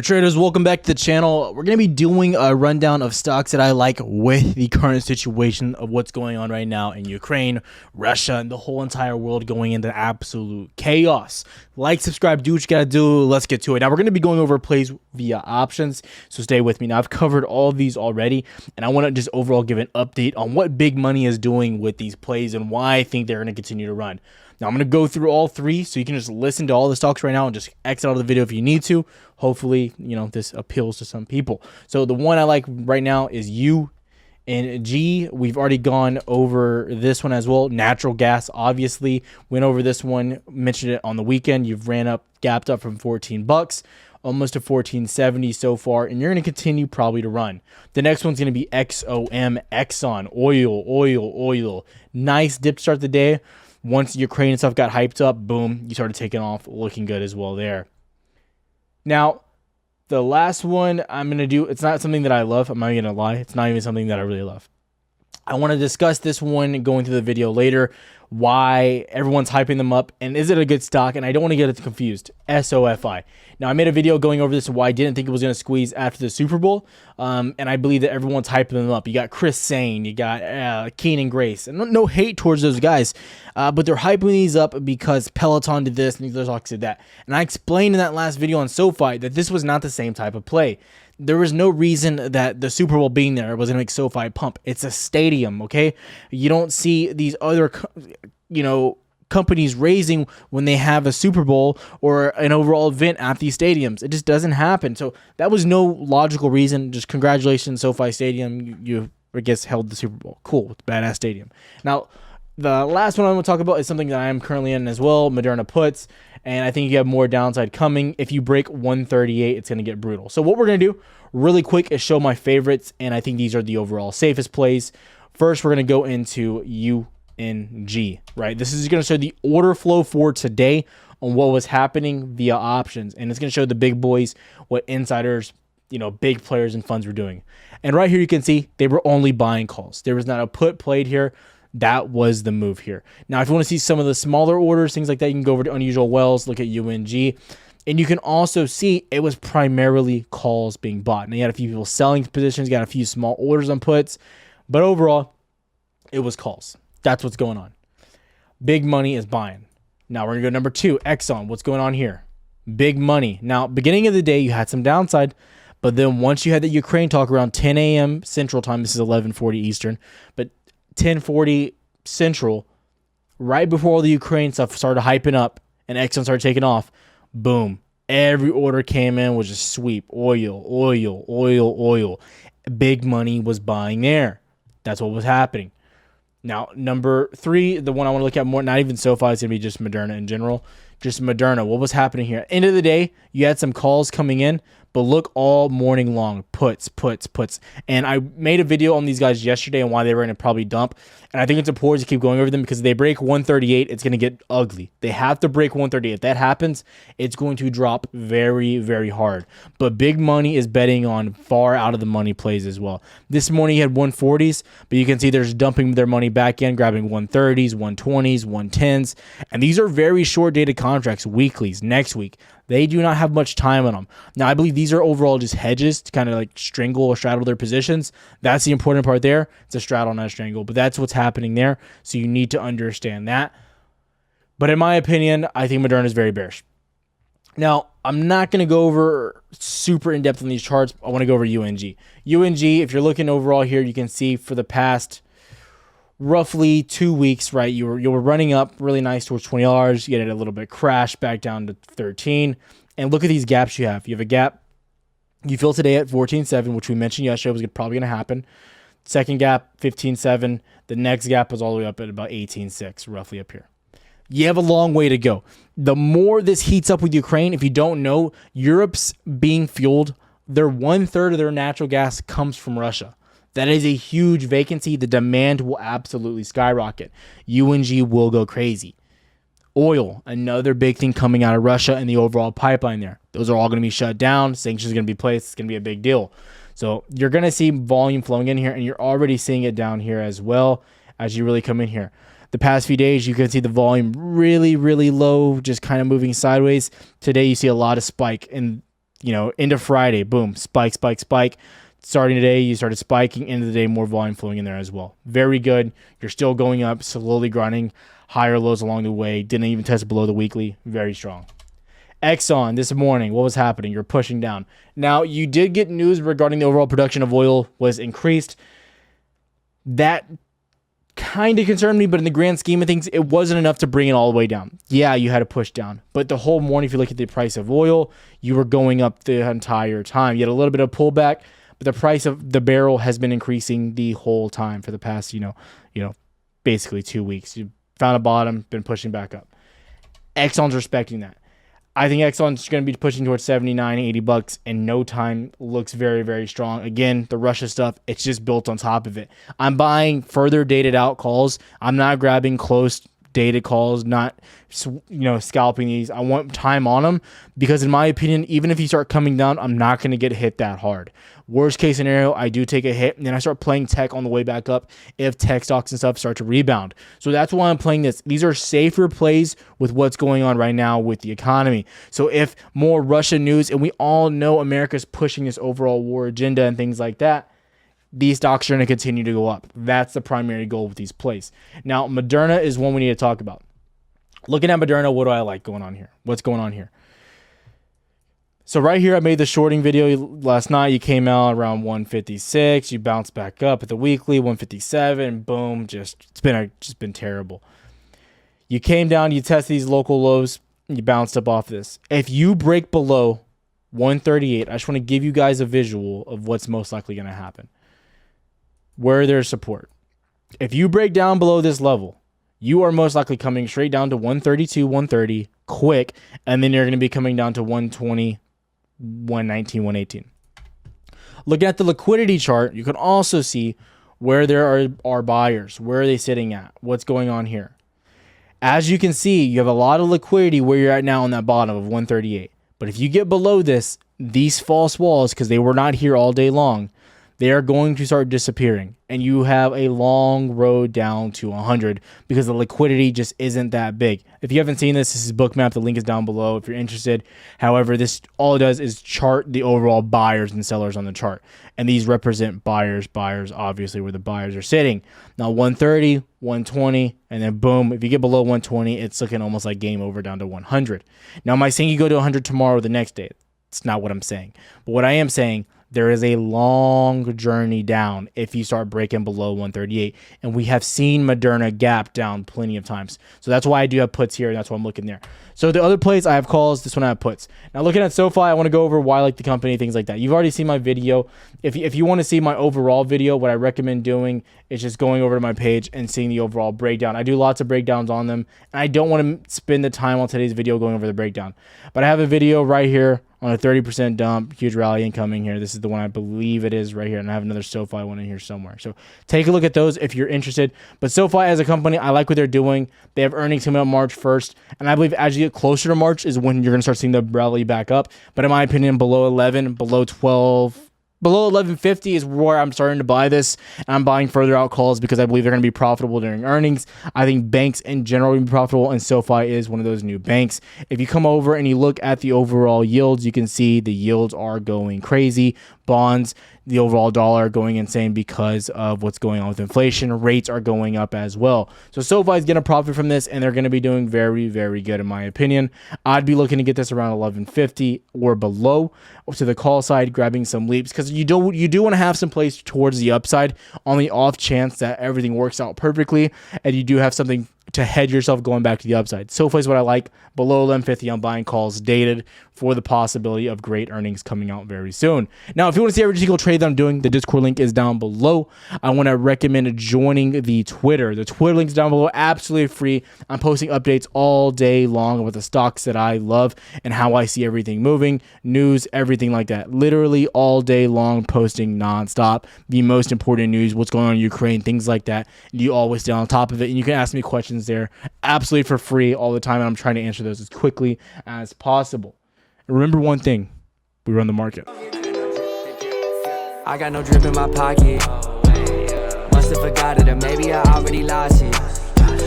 Traders, welcome back to the channel. We're going to be doing a rundown of stocks that I like with the current situation of what's going on right now in Ukraine, Russia, and the whole entire world going into absolute chaos. Like, subscribe, do what you got to do. Let's get to it. Now, we're going to be going over plays via options, so stay with me. Now, I've covered all of these already, and I want to just overall give an update on what big money is doing with these plays and why I think they're going to continue to run. Now, I'm going to go through all three, so you can just listen to all the stocks right now and just exit out of the video if you need to. Hopefully, this appeals to some people. So the one I like right now is U and G. We've already gone over this one as well. Natural gas, obviously, went over this one, mentioned it on the weekend. You've gapped up from 14 bucks, almost to 14.70 so far, and you're going to continue probably to run. The next one's going to be XOM, Exxon, oil. Nice dip to start the day. Once Ukraine and stuff got hyped up, boom, you started taking off, looking good as well there. Now, the last one I'm going to do, it's not something that I love. I'm not going to lie. It's not even something that I really love. I want to discuss this one going through the video later, why everyone's hyping them up, and is it a good stock? And I don't want to get it confused. SOFI. Now, I made a video going over this and why I didn't think it was going to squeeze after the Super Bowl, and I believe that everyone's hyping them up. You got Chris Sane, you got Keenan Grace, and no hate towards those guys, but they're hyping these up because Peloton did this and these other stocks did that. And I explained in that last video on SoFi that this was not the same type of play. There was no reason that the Super Bowl being there was going to make SoFi pump. It's a stadium, okay? You don't see these other, companies raising when they have a Super Bowl or an overall event at these stadiums. It just doesn't happen. So that was no logical reason. Just congratulations, SoFi Stadium. You I guess, held the Super Bowl. Cool. It's a badass stadium. Now, the last one I'm going to talk about is something that I am currently in as well, Moderna puts, and I think you have more downside coming. If you break 138, it's going to get brutal. So what we're going to do really quick is show my favorites, and I think these are the overall safest plays. First, we're going to go into UNG, right? This is going to show the order flow for today on what was happening via options, and it's going to show the big boys, what insiders, big players and funds were doing. And right here, you can see they were only buying calls. There was not a put played here. That was the move here. Now, if you want to see some of the smaller orders, things like that, you can go over to Unusual Wells, look at UNG, and you can also see it was primarily calls being bought. Now, you had a few people selling positions, you got a few small orders on puts, but overall, it was calls. That's what's going on. Big money is buying. Now, we're going to go number 2, Exxon. What's going on here? Big money. Now, beginning of the day, you had some downside, but then once you had the Ukraine talk around 10 a.m. Central Time, this is 11:40 Eastern, but 10:40 Central, right before all the Ukraine stuff started hyping up and Exxon started taking off, boom. Every order came in was just sweep. Oil. Big money was buying there. That's what was happening. Now, number 3, the one I want to look at more, not even SoFi, it's going to be just Moderna in general. Just Moderna. What was happening here? End of the day, you had some calls coming in, but look all morning long, puts. And I made a video on these guys yesterday and why they were going to probably dump. And I think it's important to keep going over them because if they break 138, it's going to get ugly. They have to break 138. If that happens, it's going to drop very, very hard. But big money is betting on far out of the money plays as well. This morning you had 140s, but you can see they're just dumping their money back in, grabbing 130s, 120s, 110s. And these are very short dated contracts, weeklies, next week. They do not have much time on them. Now, I believe these are overall just hedges to kind of like strangle or straddle their positions. That's the important part there. It's a straddle, not a strangle, but that's what's happening there. So you need to understand that. But in my opinion, I think Moderna is very bearish. Now, I'm not going to go over super in-depth on these charts. I want to go over UNG. UNG, if you're looking overall here, you can see for the past roughly 2 weeks, right? You were running up really nice towards $20. You get it a little bit crash back down to 13. And look at these gaps you have. You have a gap you fill today at 14.7, which we mentioned yesterday was probably going to happen. Second gap, 15.7. The next gap was all the way up at about 18.6, roughly up here. You have a long way to go. The more this heats up with Ukraine, if you don't know, Europe's being fueled. Their 1/3 of their natural gas comes from Russia. That is a huge vacancy. The demand will absolutely skyrocket. UNG will go crazy. Oil, another big thing coming out of Russia and the overall pipeline there. Those are all going to be shut down. Sanctions are going to be placed. It's going to be a big deal. So you're going to see volume flowing in here, and you're already seeing it down here as well as you really come in here. The past few days, you can see the volume really, really low, just kind of moving sideways. Today, you see a lot of spike, and into Friday, boom, spike, spike, spike. Starting today, you started spiking. End of the day, more volume flowing in there as well. Very good. You're still going up, slowly grinding higher lows along the way. Didn't even test below the weekly. Very strong. Exxon this morning, what was happening? You're pushing down. Now, you did get news regarding the overall production of oil was increased. That kind of concerned me, but in the grand scheme of things, it wasn't enough to bring it all the way down. Yeah, you had to push down. But the whole morning, if you look at the price of oil, you were going up the entire time. You had a little bit of pullback, but the price of the barrel has been increasing the whole time for the past, basically 2 weeks. You found a bottom, been pushing back up. Exxon's respecting that. I think Exxon's going to be pushing towards 79, 80 bucks in no time. Looks very, very strong. Again, the Russia stuff, it's just built on top of it. I'm buying further dated out calls. I'm not grabbing close dated calls, not scalping these. I want time on them because in my opinion, even if you start coming down, I'm not going to get hit that hard. Worst case scenario, I do take a hit and then I start playing tech on the way back up if tech stocks and stuff start to rebound. So that's why I'm playing this. These are safer plays with what's going on right now with the economy. So if more Russia news, and we all know America's pushing this overall war agenda and things like that, these stocks are going to continue to go up. That's the primary goal with these plays. Now, Moderna is one we need to talk about. Looking at Moderna, what do I like going on here? What's going on here? So right here, I made the shorting video last night. You came out around 156. You bounced back up at the weekly, 157. Boom, it's been terrible. You came down, you test these local lows, you bounced up off this. If you break below 138, I just want to give you guys a visual of what's most likely going to happen. Where there's support. If you break down below this level, you are most likely coming straight down to 132, 130 quick, and then you're going to be coming down to 120, 119, 118. Looking at the liquidity chart, you can also see where there are buyers. Where are they sitting at? What's going on here? As you can see, you have a lot of liquidity where you're at now on that bottom of 138. But if you get below this, these false walls, because they were not here all day long, they are going to start disappearing. And you have a long road down to 100 because the liquidity just isn't that big. If you haven't seen this is Bookmap. The link is down below if you're interested. However, this all it does is chart the overall buyers and sellers on the chart. And these represent buyers, obviously, where the buyers are sitting. Now, 130, 120, and then boom, if you get below 120, it's looking almost like game over down to 100. Now, am I saying you go to 100 tomorrow or the next day? It's not what I'm saying. But what I am saying, there is a long journey down if you start breaking below 138. And we have seen Moderna gap down plenty of times. So that's why I do have puts here. And that's why I'm looking there. So the other plays, I have calls. This one I have puts. Now looking at SoFi, I want to go over why I like the company, things like that. You've already seen my video. If you want to see my overall video, what I recommend doing is just going over to my page and seeing the overall breakdown. I do lots of breakdowns on them. And I don't want to spend the time on today's video going over the breakdown. But I have a video right here on a 30% dump, huge rally incoming here. This is the one I believe it is right here. And I have another SoFi one in here somewhere. So take a look at those if you're interested. But SoFi as a company, I like what they're doing. They have earnings coming up March 1st. And I believe as you get closer to March is when you're going to start seeing the rally back up. But in my opinion, below 11, below 12, below 1150 is where I'm starting to buy this. And I'm buying further out calls because I believe they're going to be profitable during earnings. I think banks in general will be profitable, and SoFi is one of those new banks. If you come over and you look at the overall yields, you can see the yields are going crazy. Bonds, the overall dollar going insane because of what's going on with inflation. Rates are going up as well. So SoFi is going to profit from this, and they're going to be doing very, very good in my opinion. I'd be looking to get this around 1150 or below to the call side, grabbing some leaps because you do want to have some place towards the upside on the off chance that everything works out perfectly, and you do have something to hedge yourself going back to the upside. SoFi is what I like. Below 1150, I'm buying calls dated for the possibility of great earnings coming out very soon. Now, if you want to see every single trade that I'm doing, the Discord link is down below. I want to recommend joining the Twitter. The Twitter link is down below, absolutely free. I'm posting updates all day long about the stocks that I love and how I see everything moving, news, everything like that. Literally all day long, posting nonstop. The most important news, what's going on in Ukraine, things like that. You always stay on top of it, and you can ask me questions there absolutely for free all the time, and I'm trying to answer those as quickly as possible. And remember one thing, we run the market. I got no drip in my pocket. Must have forgot it, or maybe I already lost it.